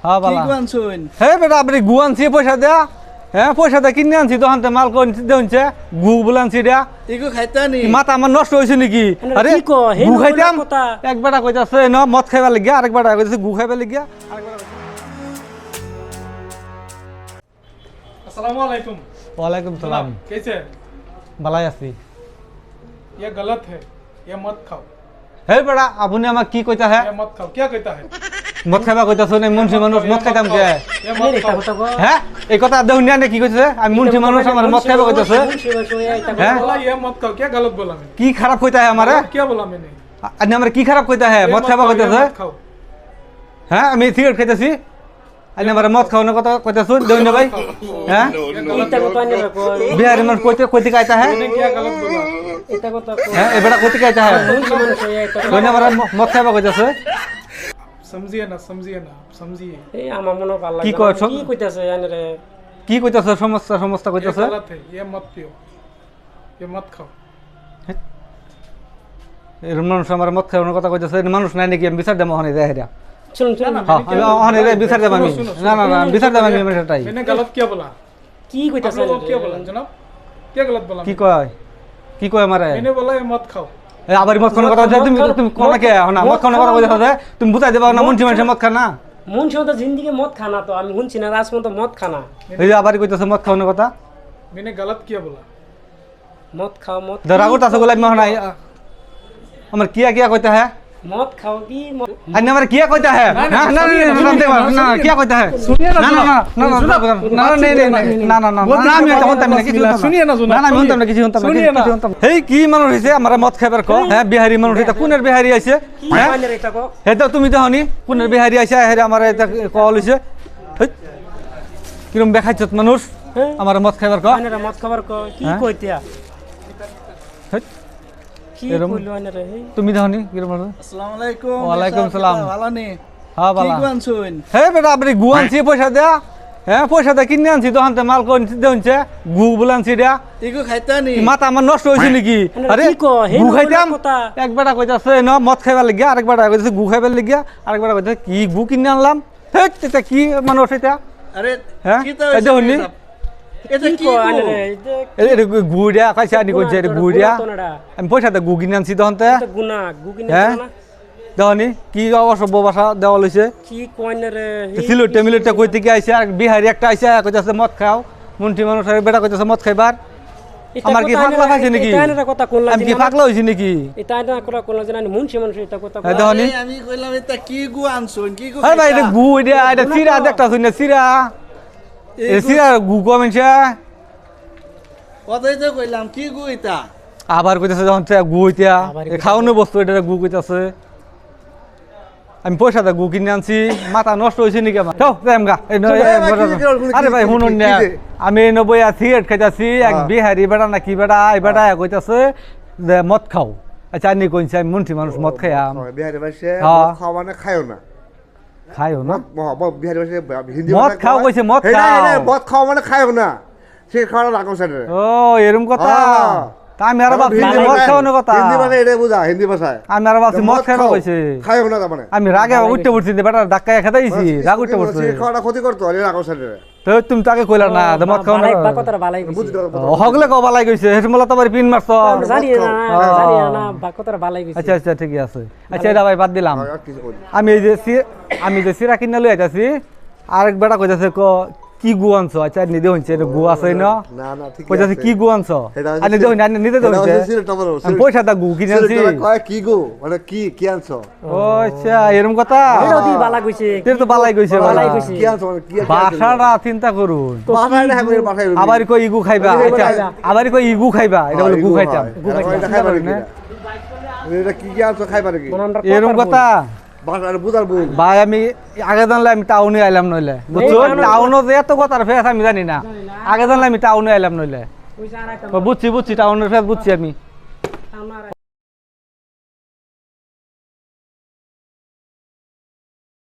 হ্যাঁ বালা কি আনছুন হে বেটা আপনি গু আনছি পয়সা দেয়া হ্যাঁ পয়সা দিয়ে কিনে আনছি দোকানতে মাল করে দেউনছে গু বলে আনছি দেয়া ইগো খাইতানি মাথা আমার নষ্ট হয়েছে নাকি আরে কি কয়? হে গু নকল খাইতাম কথা। এক বেটা কইতাছে ন মদ খাইবার লাগিয়া আরেক বেটা কইতাছে গু খাইবার লাগিয়া अस्सलाम वालेकुम। ওয়ালাইকুম সালাম कैसे हैं? ভালাই আছি ये गलत है, ये मत खाओ, হে বেটা আপনি আমাক কি কইতা হে ये मत खाओ। क्या कहता है? মদ খাইবা কইতাছো না মুন্সি মানুষ মদ খাইতাম কে ये मत এটা खाओ। কথা কয় হ্যাঁ এই কথা দেউনিয়া নে কি কইছে আমি মুন্সি মানুষ আমার মদ খাইবা কইতাছে হ্যাঁ बोला ये मत खाओ, क्या गलत बोला मैंने? কি খারাপ কইতা হে আমারে क्या बोला मैंने? আপনি আমার কি খারাপ কইতা হে ये মদ मत খাইবা खाओ, ये কইতাছে मत खाओ। হ্যাঁ আমি সিগারেট খাইতাছি আপনি আমার মদ খাওয়ানোর কথা কইতাছুন দেউনিয়া ভাই হ্যাঁ এটা কথা আনে কয় বিহারি মানুষ কইতে কইতে কাইতা হে मैंने क्या गलत बोला? এটা কথা হ্যাঁ এই বেটা কইতে কাইতা হে মুন্সি মানুষ হয়ে এটা দেউনিয়া আমার মদ খাইবা কইতাছে समझिए ना, समझिए না, समझिए। এই আমার মনে ভালো লাগে কি কয় কি কইতাছে জানে রে কি কইতাছে সমস্যা সমস্যা ये কইতাছে गलत है, ये मत पियो, ये मत खाओ। এরকম মানুষ আমার মদ খাওয়ানোর কথা কইতাছে মানুষ নাই নাকি আমি বিচার দেবো ওখানে দেয় হেরা শুনুন শুনুন হ্যাঁ আমি ওখানে বিচার দেবো আমি না না না বিচার দেবো আমি সেটাই मैंने गलत क्या बोला? কি आप কইতাছে लोगों को क्या बोला जनाब? क्या गलत बोला? কি কয় কি কয় আমারে मैंने बोला ये मत खाओ। এই আবার মদ খাওয়ানোর কথা তুমি তুমি কোন কে না মদ খাওয়ানোর কথা কইতাছে তুমি বুঝাই দেবা না মুন্সি মানুষের মদ খানা মুন্সি তো জিন্দিগি মদ খানা তো আমি শুনছি না রাজমন তো মদ খানা এই যে আবার কইতাছে মদ খাওয়ানোর কথা मैंने गलत क्या बोला? মদ খাও মদ রাগুর তাছে গোলাম মোহন আমার কিয়া কিয়া কইতা হ্যাঁ মদ খাও কি আনি আমার কিয়া কইতা হ্যাঁ না না না না কিয়া কইতা হ্যাঁ না না না না না না না না আমি এটা হন্তাম না কিছু सुनिए ना না না আমি হন্তাম না কিছু হন্তাম না কিছু হন্তাম এই কি মানুষ হইছে আমার মদ খাইবার কো হ্যাঁ বিহারি মানুষ এটা কোনের বিহারি আইছে কি হ্যাঁ কয় রে এটা কো এটা তুমি তো হনি কোনের বিহারি আইছে হ্যাঁ আমার এটা কল হইছে কিরম দেখাইছত মানুষ আমার মদ খাইবার কো আনে মদ খাবার কো কি হ্যাঁ? কইতিয়া হেৎ, কি এরম- কইলো আনে রে তুমি তো হনি কিরম মানুষ আসসালামু আলাইকুম ওয়ালাইকুম সালাম। ভালো নি হ্যাঁ কি বালা আনছুন হে বেটা আপনি গু আনছি পয়সা দেয়া হ্যাঁ পয়সা দিয়ে কিনে আনছি দোকানতে মাল করে দেউনছে গু বলে আনছি দেয়া ইগো খাইতানি মাথা আমার নষ্ট হয়েছে নাকি আরে কি কয়? হে গু নকল খাইতাম কথা। এক বেটা কইতাছে ন মদ খাইবার লাগিয়া আরেক বেটা কইতাছে গু খাইবার লাগিয়া আরেক বেটা কইতাছে কি গু কিনে আনলাম হেট এটা কি মানুষ এটা আরে হ্যাঁ? কি তো এই যে হইনি? এটা কি কি কয় আনে গো? রে এটা এই গু দিয়া খাইছে আনি কইছে এটা গু দিয়া তো না আমি পয়সা দিয়ে গু কিনে আনছি দোকানতে এটা গুনাহ গুকিনে হ্যাঁ? না দেখনি কি অসভ্য ভাষা দেওয়া লইছে কি কয় না রে সিলেটে মিলেটে কই থেকে আইছে আর বিহারি একটা আইছে কইতাছে মদ খাও মুন্টি মানুষ আর বেটা কইতাছে মদ খাইবার আমার কি পাগলা খাইছে নাকি এটা আনে কথা কোন আমি কি পাগলা হইছি নাকি এটা আনে কথা কোন জানি মুন্সি মানুষ এটা কথা এই দেখনি আরে আমি কইলাম এটা কি গু আনছুন কি গু আরে ভাই এটা খাইতা? গু এটা এটা সিরা দেখতা শুনে সিরা এ সিরা গু কমেছে কথাই তো কইলাম কি গু এটা আবার কইতাছে যখন গু হইতা খাওয়ানো বস্তু এটা গু কইতাছে আমি পয়সা দা গু কিনে আনছি মাথা নষ্ট হয়েছে নাকি আমার যাও যাইম গা আরে ভাই শুনুন না আমি নবই সিগারেট খাইতাছি এক বিহারি বেটা না কি বেটা এই বেটা কইতাছে যে মদ খাও আচ্ছা আনি কইছে আমি মুন্সি মানুষ মদ খাইয়াম বিহারি ভাষে হ্যাঁ। মদ খাওয়া মানে খায়ও না খাইও না বিহারি ভাষে হিন্দি মদ ভাষায় খাও কয়, কইছে, মদ হেডা, খাও। হেডা, মদ খাওয়া মানে খায়ও না সে খাওয়া রাখো সাইডে ও এরকম কথা হ্যাঁ। তা আমি আর ভাবছি যে মদ খাওয়ানোর কথা হিন্দি ভাষায় এটা বুঝা হিন্দি ভাষায় আমি আর ভাবছি মদ খাওয়ানো কইছে খায়ও না তার মানে আমি রাগে উঠতে পড়ছি বেটা ধাক্কা খেতাইছি রাগ উঠতে পড়ছে সে খাওয়াটা ক্ষতি করতো আর রাখো সাইডে তো তুমি তাকে কইলা না যে মদ খাওয়ানো বা কথাটা ভালাই বুঝতে হগলে কবা লাই গইছে হেট মোলা তোমার পিন মারছ জানি না জানি না বা কথাটা ভালাই গেছে আচ্ছা আচ্ছা ঠিকই আছে আচ্ছা এটা ভাই বাদ দিলাম আর কিছু করি আমি এই যে আমি যে সিরা কিনা লই আইতাছি আরেক বেটা কইতাছে কি গু আনছো আচ্ছা নিদে হইছে এটা গু আছে না না না ঠিক কইতাছে কি গু আনছো এটা হচ্ছে আর নিদে হইছে নিদে এটা হইছে হচ্ছে সিলেট আমার, আমি পয়সা দা গু কিনে আনছি সিলেটে কয় কি গো মানে কি আনছো ও আচ্ছা এরকম কথা এটাও দি ভালা কইছে এটা তো বালাই কইছে বালাই কইছে। কি আনছো মানে কি ভাষাটা চিন্তা করুন বাসায় না করে বাসায় আবার কই ইগু খাইবা আচ্ছা আবার কই ইগু খাইবা এটা বলে গু খাইতাম এটা খাইবা নাকি এটা কি আনছো খাইবা নাকি এরকম কথা বাসায় বুঝার বল ভাই আমি আগে জানলে আমি টাউনে আইলাম নইলে বুঝছো টাউনও যে এত কথার ফেস আমি জানি না আগে জানলে আমি টাউনে আইলাম নইলে কইছে আর একটা বুঝছি টাউনের ফেস বুঝছি আমি আমার